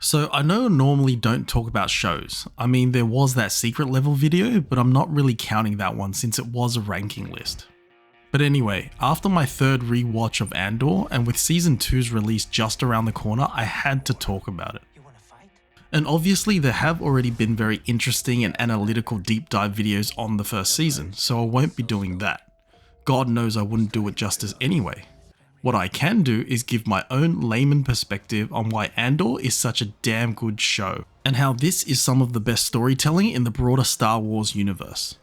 So I know I normally don't talk about shows. I mean, there was that secret level video, but I'm not really counting that one since it was a ranking list. But anyway, after my third rewatch of Andor, and with season 2's release just around the corner, I had to talk about it. And obviously there have already been very interesting and analytical deep dive videos on the first season, so I won't be doing that. God knows I wouldn't do it justice anyway. What I can do is give my own layman perspective on why Andor is such a damn good show, and how this is some of the best storytelling in the broader Star Wars universe.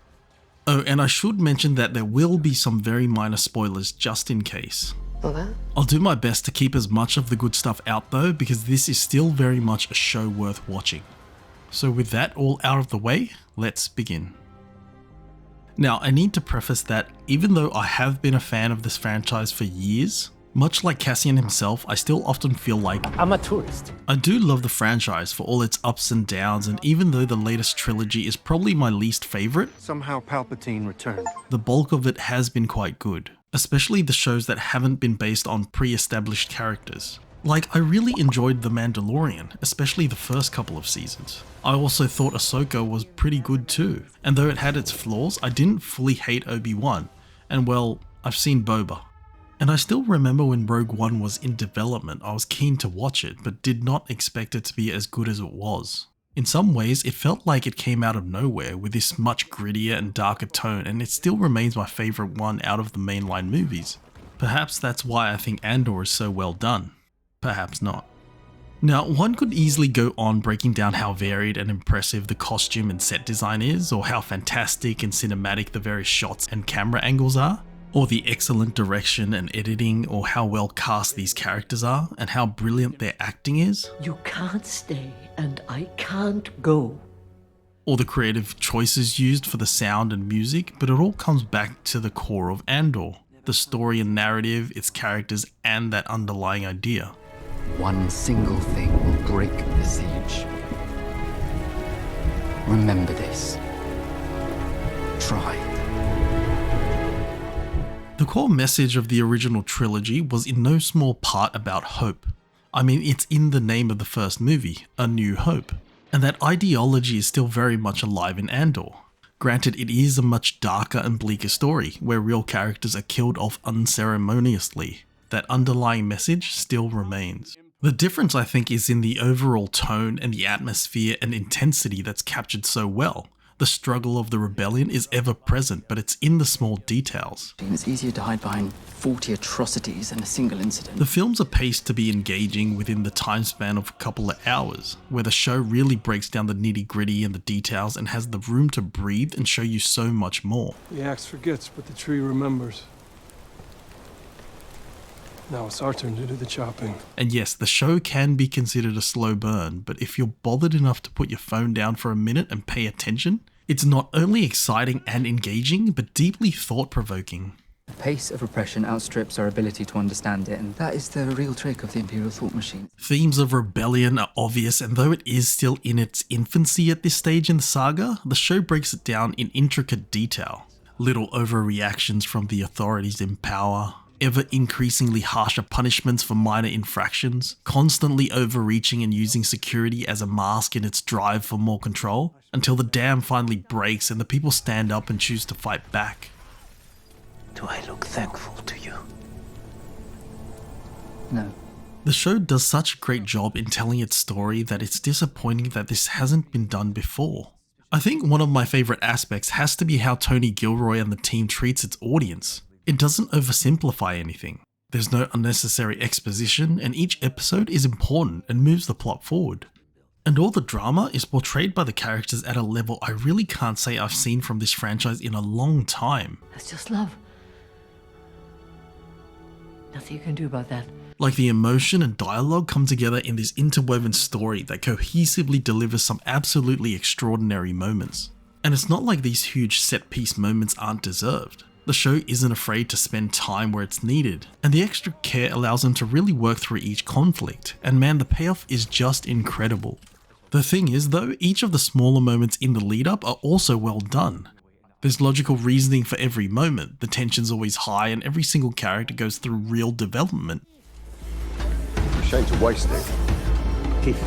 Oh, and I should mention that there will be some very minor spoilers just in case. Okay. I'll do my best to keep as much of the good stuff out though, because this is still very much a show worth watching. So with that all out of the way, let's begin. Now, I need to preface that even though I have been a fan of this franchise for years, much like Cassian himself, I still often feel like I'm a tourist. I do love the franchise for all its ups and downs, and even though the latest trilogy is probably my least favourite, Somehow Palpatine returned. the bulk of it has been quite good, especially the shows that haven't been based on pre-established characters. Like, I really enjoyed The Mandalorian, especially the first couple of seasons. I also thought Ahsoka was pretty good too, and though it had its flaws, I didn't fully hate Obi-Wan, and well, I've seen Boba. And I still remember when Rogue One was in development, I was keen to watch it, but did not expect it to be as good as it was. In some ways, it felt like it came out of nowhere with this much grittier and darker tone, and it still remains my favourite one out of the mainline movies. Perhaps that's why I think Andor is so well done. Perhaps not. Now, one could easily go on breaking down how varied and impressive the costume and set design is, or how fantastic and cinematic the various shots and camera angles are, or the excellent direction and editing, or how well cast these characters are, and how brilliant their acting is, You can't stay, and I can't go. or the creative choices used for the sound and music, but it all comes back to the core of Andor, the story and narrative, its characters, and that underlying idea. One single thing will break the siege. Remember this. Try. The core message of the original trilogy was in no small part about hope. I mean, it's in the name of the first movie, A New Hope. And that ideology is still very much alive in Andor. Granted, it is a much darker and bleaker story, where real characters are killed off unceremoniously. That underlying message still remains. The difference, I think, is in the overall tone and the atmosphere and intensity that's captured so well. The struggle of the rebellion is ever present, but it's in the small details. It's easier to hide behind 40 atrocities than a single incident. The films are paced to be engaging within the time span of a couple of hours, where the show really breaks down the nitty-gritty and the details and has the room to breathe and show you so much more. The axe forgets, but the tree remembers. Now it's our turn to do the chopping. And yes, the show can be considered a slow burn, but if you're bothered enough to put your phone down for a minute and pay attention, it's not only exciting and engaging, but deeply thought-provoking. The pace of repression outstrips our ability to understand it, and that is the real trick of the Imperial thought machine. Themes of rebellion are obvious, and though it is still in its infancy at this stage in the saga, the show breaks it down in intricate detail. Little overreactions from the authorities in power, ever increasingly harsher punishments for minor infractions, constantly overreaching and using security as a mask in its drive for more control, until the dam finally breaks and the people stand up and choose to fight back. Do I look thankful to you? No. The show does such a great job in telling its story that it's disappointing that this hasn't been done before. I think one of my favourite aspects has to be how Tony Gilroy and the team treats its audience. It doesn't oversimplify anything. There's no unnecessary exposition, and each episode is important and moves the plot forward. And all the drama is portrayed by the characters at a level I really can't say I've seen from this franchise in a long time. That's just love. Nothing you can do about that. Like the emotion and dialogue come together in this interwoven story that cohesively delivers some absolutely extraordinary moments. And it's not like these huge set-piece moments aren't deserved. The show isn't afraid to spend time where it's needed, and the extra care allows them to really work through each conflict, and man, the payoff is just incredible. The thing is though, each of the smaller moments in the lead up are also well done. There's logical reasoning for every moment, the tension's always high, and every single character goes through real development. Shame to waste it. Keith,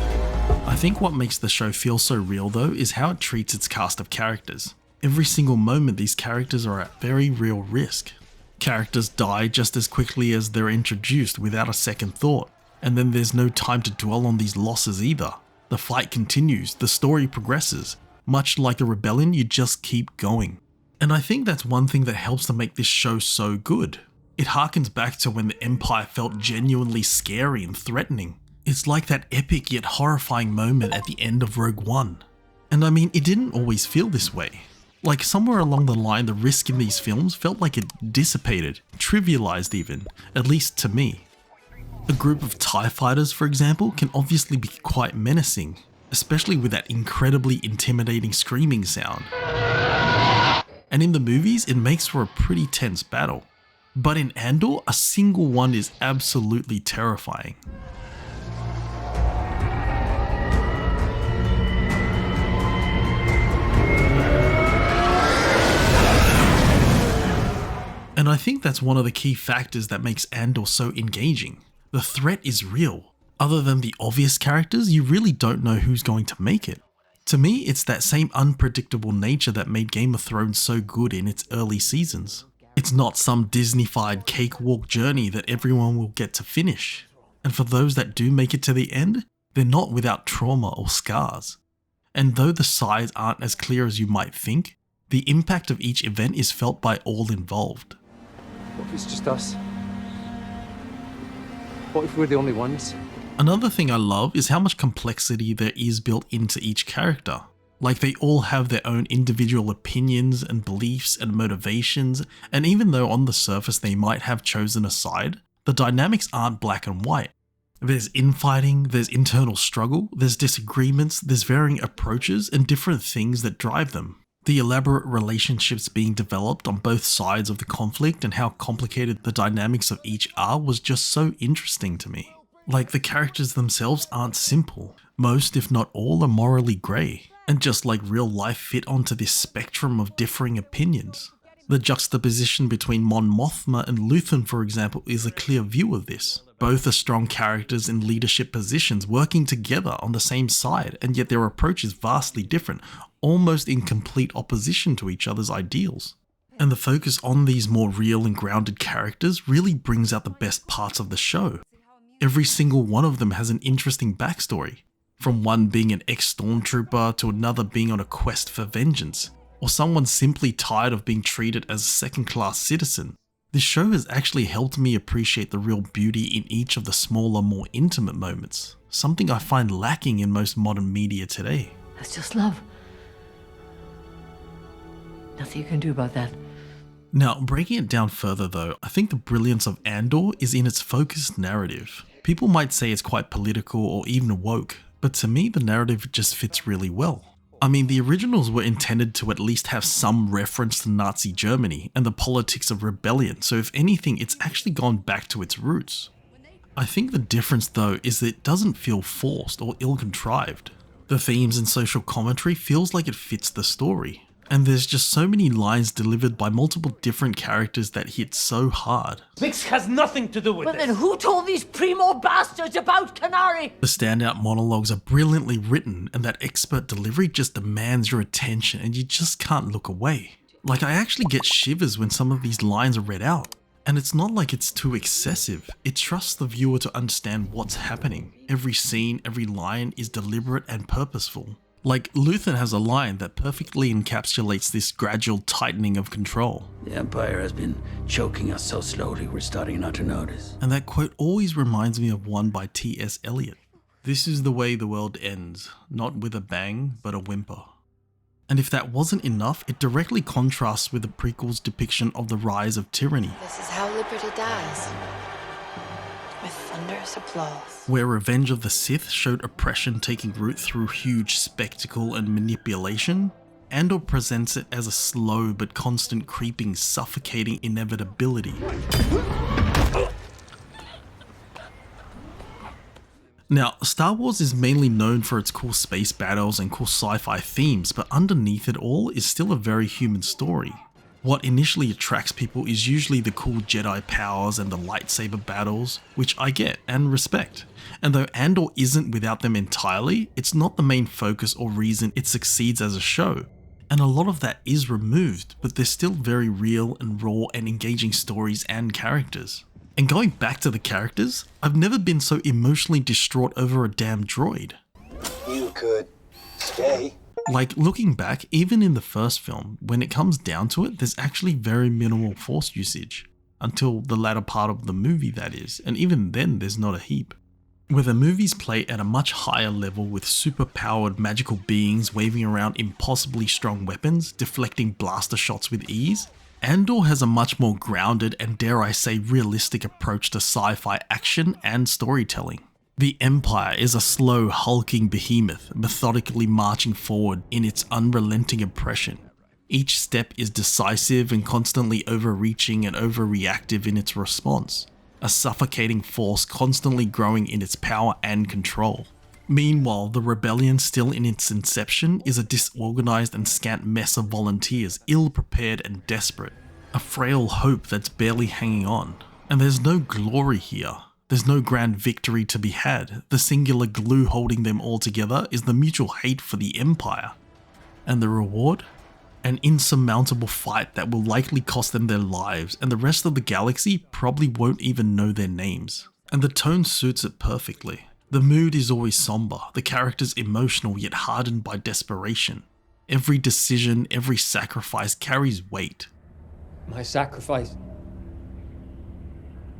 I think what makes the show feel so real though is how it treats its cast of characters. Every single moment these characters are at very real risk. Characters die just as quickly as they're introduced without a second thought, and then there's no time to dwell on these losses either. The fight continues, the story progresses. Much like the rebellion, you just keep going. And I think that's one thing that helps to make this show so good. It harkens back to when the Empire felt genuinely scary and threatening. It's like that epic yet horrifying moment at the end of Rogue One. And I mean, it didn't always feel this way. Like somewhere along the line, the risk in these films felt like it dissipated, trivialized even, at least to me. A group of TIE fighters, for example, can obviously be quite menacing, especially with that incredibly intimidating screaming sound. And in the movies, it makes for a pretty tense battle. But in Andor, a single one is absolutely terrifying. And I think that's one of the key factors that makes Andor so engaging. The threat is real. Other than the obvious characters, you really don't know who's going to make it. To me, it's that same unpredictable nature that made Game of Thrones so good in its early seasons. It's not some Disney-fied cakewalk journey that everyone will get to finish. And for those that do make it to the end, they're not without trauma or scars. And though the sides aren't as clear as you might think, the impact of each event is felt by all involved. What if it's just us? What if we're the only ones? Another thing I love is how much complexity there is built into each character. Like they all have their own individual opinions and beliefs and motivations, and even though on the surface they might have chosen a side, the dynamics aren't black and white. There's infighting, there's internal struggle, there's disagreements, there's varying approaches and different things that drive them. The elaborate relationships being developed on both sides of the conflict and how complicated the dynamics of each are was just so interesting to me. Like the characters themselves aren't simple. Most, if not all, are morally grey, and just like real life fit onto this spectrum of differing opinions. The juxtaposition between Mon Mothma and Luthen, for example, is a clear view of this. Both are strong characters in leadership positions working together on the same side, and yet their approach is vastly different, almost in complete opposition to each other's ideals. And the focus on these more real and grounded characters really brings out the best parts of the show. Every single one of them has an interesting backstory, from one being an ex-stormtrooper to another being on a quest for vengeance, or someone simply tired of being treated as a second-class citizen. This show has actually helped me appreciate the real beauty in each of the smaller, more intimate moments, something I find lacking in most modern media today. That's just love. Nothing you can do about that. Now, breaking it down further though, I think the brilliance of Andor is in its focused narrative. People might say it's quite political or even woke, but to me the narrative just fits really well. I mean, the originals were intended to at least have some reference to Nazi Germany and the politics of rebellion, so if anything, it's actually gone back to its roots. I think the difference though is that it doesn't feel forced or ill-contrived. The themes and social commentary feels like it fits the story, and there's just so many lines delivered by multiple different characters that hit so hard. Mix has nothing to do with Well, this. then who told these primo bastards about Canary? The standout monologues are brilliantly written, and that expert delivery just demands your attention and you just can't look away. Like, I actually get shivers when some of these lines are read out. And it's not like it's too excessive, it trusts the viewer to understand what's happening. Every scene, every line is deliberate and purposeful. Like, Luthen has a line that perfectly encapsulates this gradual tightening of control. The Empire has been choking us so slowly we're starting not to notice. And that quote always reminds me of one by T.S. Eliot. This is the way the world ends, not with a bang, but a whimper. And if that wasn't enough, it directly contrasts with the prequel's depiction of the rise of tyranny. This is how liberty dies. With thunderous applause. Where Revenge of the Sith showed oppression taking root through huge spectacle and manipulation, Andor presents it as a slow but constant creeping, suffocating inevitability. Now, Star Wars is mainly known for its cool space battles and cool sci-fi themes, but underneath it all is still a very human story. What initially attracts people is usually the cool Jedi powers and the lightsaber battles, which I get and respect. And though Andor isn't without them entirely, it's not the main focus or reason it succeeds as a show. And a lot of that is removed, but there's still very real and raw and engaging stories and characters. And going back to the characters, I've never been so emotionally distraught over a damn droid. You could stay. Like, looking back, even in the first film, when it comes down to it, there's actually very minimal force usage. Until the latter part of the movie, that is, and even then there's not a heap. Where the movies play at a much higher level with super-powered magical beings waving around impossibly strong weapons, deflecting blaster shots with ease, Andor has a much more grounded and, dare I say, realistic approach to sci-fi action and storytelling. The Empire is a slow, hulking behemoth, methodically marching forward in its unrelenting oppression. Each step is decisive and constantly overreaching and overreactive in its response, a suffocating force constantly growing in its power and control. Meanwhile, the rebellion, still in its inception, is a disorganized and scant mess of volunteers, ill-prepared and desperate. A frail hope that's barely hanging on. And there's no glory here. There's no grand victory to be had. The singular glue holding them all together is the mutual hate for the Empire. And the reward? An insurmountable fight that will likely cost them their lives, and the rest of the galaxy probably won't even know their names. And the tone suits it perfectly. The mood is always somber, the characters emotional yet hardened by desperation. Every decision, every sacrifice carries weight. My sacrifice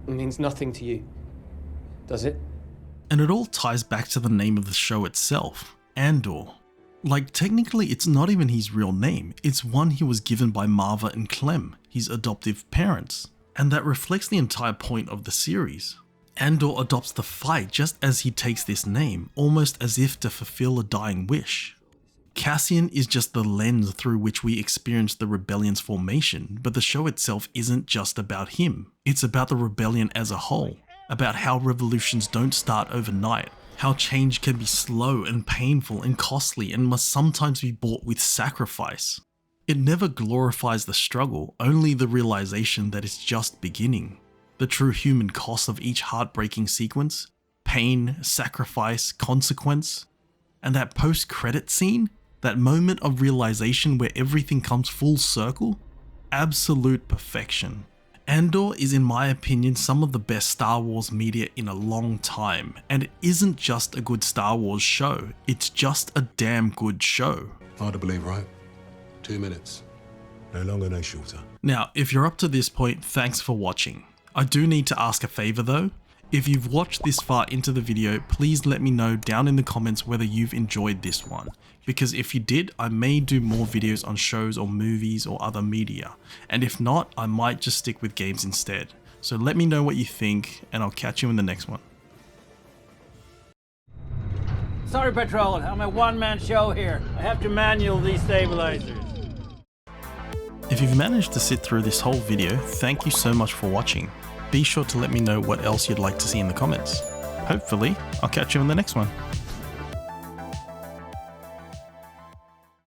means nothing to you, does it? And it all ties back to the name of the show itself, Andor. Like, technically it's not even his real name, it's one he was given by Marva and Clem, his adoptive parents. And that reflects the entire point of the series. Andor adopts the fight just as he takes this name, almost as if to fulfill a dying wish. Cassian is just the lens through which we experience the rebellion's formation, but the show itself isn't just about him. It's about the rebellion as a whole, about how revolutions don't start overnight, how change can be slow and painful and costly and must sometimes be bought with sacrifice. It never glorifies the struggle, only the realization that it's just beginning. The true human cost of each heartbreaking sequence, pain, sacrifice, consequence, and that post-credit scene, that moment of realization where everything comes full circle, absolute perfection. Andor is, in my opinion, some of the best Star Wars media in a long time, and it isn't just a good Star Wars show, it's just a damn good show. Hard to believe, right? 2 minutes. No longer, no shorter. Now, if you're up to this point, thanks for watching. I do need to ask a favor though. If you've watched this far into the video, please let me know down in the comments whether you've enjoyed this one. Because if you did, I may do more videos on shows or movies or other media. And if not, I might just stick with games instead. So let me know what you think, and I'll catch you in the next one. Sorry, Patrol, I'm a one-man show here. I have to manual these stabilizers. If you've managed to sit through this whole video, thank you so much for watching. Be sure to let me know what else you'd like to see in the comments. Hopefully, I'll catch you in the next one.